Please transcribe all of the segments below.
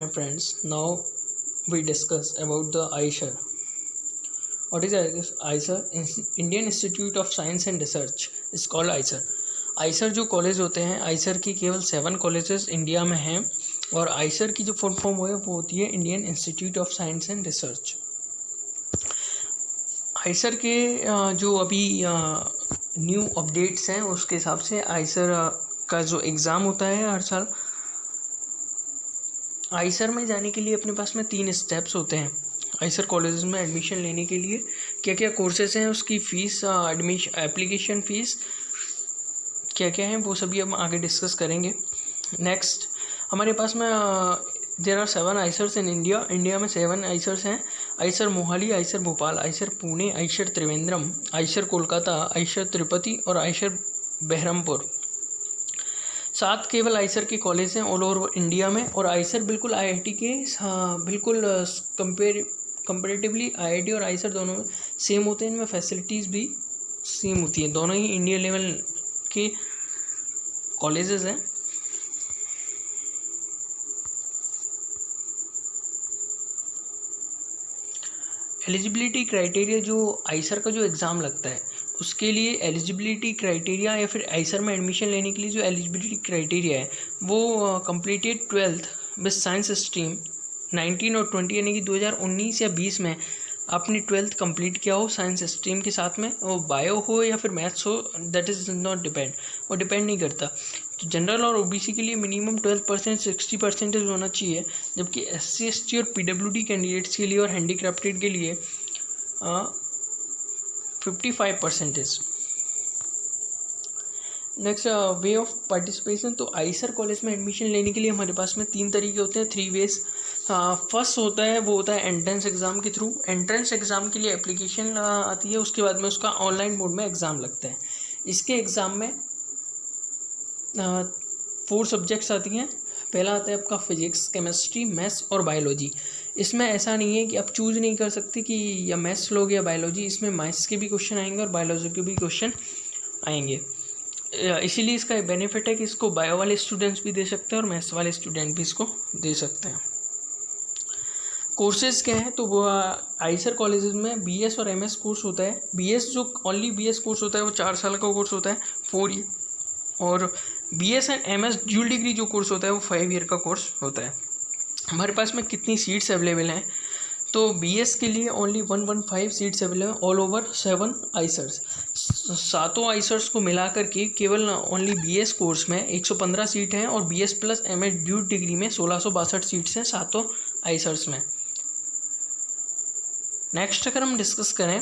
My friends, now we discuss about the ISER. What is ISER? Indian Institute of Science and Research is called ISER. ISER जो college होते हैं, ISER की केवल 7 colleges India में हैं और ISER की जो फुल फॉर्म है वो होती है Indian institute of science and research. ISER के जो अभी न्यू अपडेट्स हैं उसके हिसाब से ISER का जो एग्ज़ाम होता है हर साल, आइसर में जाने के लिए अपने पास में 3 स्टेप्स होते हैं। आइसर कॉलेजेस में एडमिशन लेने के लिए क्या क्या कोर्सेज हैं, उसकी फ़ीस, एडमिशन एप्लीकेशन फ़ीस क्या क्या है, वो सभी हम आगे डिस्कस करेंगे। नेक्स्ट हमारे पास में देयर आर 7 आइसर्स इन इंडिया में 7 आइसर्स हैं। Eicher Mohali, Eicher Bhopal, Eicher Pune, Eicher Trivandrum, Eicher Kolkata, Eicher Tirupati और आइसर बहरमपुर। 7 केवल आइसर के कॉलेज हैं ऑल ओवर इंडिया में। और आइसर बिल्कुल आईआईटी के बिल्कुल कंपेरेटिवली आईआईटी और आइसर दोनों सेम होते हैं। इनमें फैसिलिटीज़ भी सेम होती हैं। दोनों ही इंडिया लेवल के कॉलेजेस हैं। एलिजिबिलिटी क्राइटेरिया, जो आइसर का जो एग्ज़ाम लगता है उसके लिए एलिजिबिलिटी क्राइटेरिया या फिर आइसर में एडमिशन लेने के लिए जो एलिजिबिलिटी क्राइटेरिया है वो completed 12th with science stream 19 और 20 यानी कि 2019 या 20 में आपने 12th कंप्लीट किया हो साइंस स्ट्रीम के साथ में, वो बायो हो या फिर मैथ्स हो, दैट इज़ नॉट डिपेंड, वो डिपेंड नहीं करता। तो जनरल और ओबीसी के लिए मिनिमम 12% 60% होना चाहिए, जबकि SC ST और PWD कैंडिडेट्स के लिए और हैंडीक्राफ्टेड के लिए 55%। Next way of participation. तो आइसर कॉलेज में एडमिशन लेने के लिए हमारे पास में 3 तरीके होते हैं, 3 वेज। फर्स्ट होता है वो होता है एंट्रेंस एग्ज़ाम के थ्रू। एंट्रेंस एग्ज़ाम के लिए एप्लीकेशन आती है, उसके बाद में उसका ऑनलाइन मोड में एग्ज़ाम लगता है। इसके एग्ज़ाम में 4 सब्जेक्ट्स आती हैं। पहला आता है आपका फिजिक्स, केमिस्ट्री, मैथ्स और बायोलॉजी। इसमें ऐसा नहीं है कि आप चूज़ नहीं कर सकते कि या मैथ्स लोगे या बायोलॉजी, इसमें मैथ्स के भी क्वेश्चन आएंगे और बायोलॉजी के भी क्वेश्चन आएंगे। इसीलिए इसका बेनिफिट है कि इसको बायो वाले स्टूडेंट्स भी दे सकते हैं और मैथ्स वाले स्टूडेंट भी इसको दे सकते हैं। कोर्सेज़ क्या है, तो वो आइसर कॉलेजेस में BS और MS कोर्स होता है। BS जो ओनली BS कोर्स होता है वो 4 साल का कोर्स होता है, 4 ईयर। और BS and MS dual degree जो कोर्स होता है वो 5 ईयर का कोर्स होता है। हमारे पास में कितनी सीट्स अवेलेबल हैं, तो BS के लिए ओनली 115 सीट्स अवेलेबल हैं ऑल ओवर 7 आइसर्स। 7 आइसर्स को मिला करके केवल ओनली BS कोर्स में 115 सीट हैं और BS plus MS dual degree में 1662 सीट्स हैं 7 आइसर्स में। नेक्स्ट अगर हम डिस्कस करें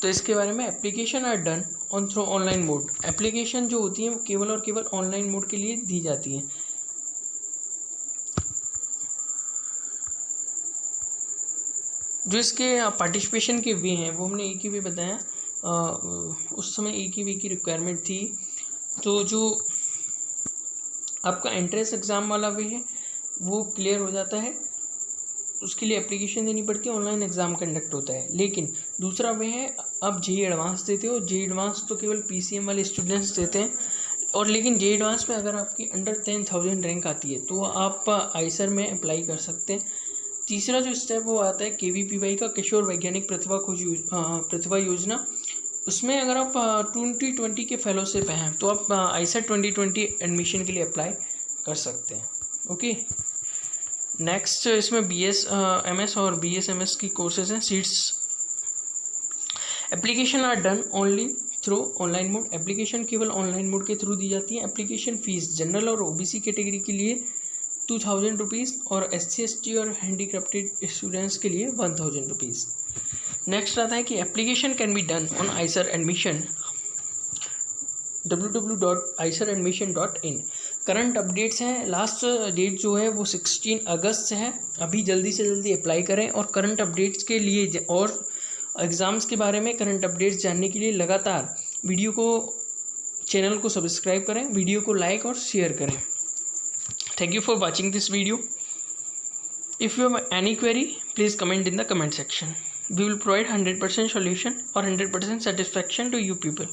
तो इसके बारे में application are done on through online mode. Application जो होती है वो केवल और केवल ऑनलाइन मोड के लिए दी जाती है। जो इसके पार्टिसिपेशन के वे हैं वो हमने एक ही वे बताया, उस समय एक ही वे की रिक्वायरमेंट थी। तो जो आपका एंट्रेंस एग्ज़ाम वाला वे है वो क्लियर हो जाता है, उसके लिए एप्लीकेशन देनी पड़ती है, ऑनलाइन एग्ज़ाम कंडक्ट होता है। लेकिन दूसरा वे है आप JEE एडवांस देते हो। JEE एडवांस तो केवल PCM वाले स्टूडेंट्स देते हैं। और लेकिन JEE एडवांस में अगर आपकी अंडर 10,000 रैंक आती है तो आप आइसर में अप्लाई कर सकते हैं। तीसरा जो स्टेप वो आता है KVPY का, किशोर वैज्ञानिक प्रतिभा योजना। उसमें अगर आप 2020 के फेलोशिप हैं तो आप आइसर 2020 एडमिशन के लिए अप्लाई कर सकते हैं। ओके, नेक्स्ट इसमें BS MS और BS MS की कोर्सेज हैं। Seats application are done only through online mode. Application केवल ऑनलाइन मोड के थ्रू दी जाती है। एप्लीकेशन फ़ीस जनरल और OBC कैटेगरी के लिए 2000 रुपीज़ और SC ST और हैंडीक्राफ्टेड स्टूडेंट्स के लिए 1000 रुपीज़। नेक्स्ट आता है कि application can be done on IISER admission www.iceradmission.in। Current updates हैं, लास्ट डेट जो है वो 16 अगस्त है। अभी जल्दी से जल्दी अप्लाई करें और करंट अपडेट्स के लिए और एग्ज़ाम्स के बारे में करंट अपडेट्स जानने के लिए लगातार वीडियो को, चैनल को सब्सक्राइब करें, वीडियो को लाइक और शेयर करें। Thank you for watching this video. If you have any query, please comment in the comment section. We will provide 100% solution or 100% satisfaction to you people.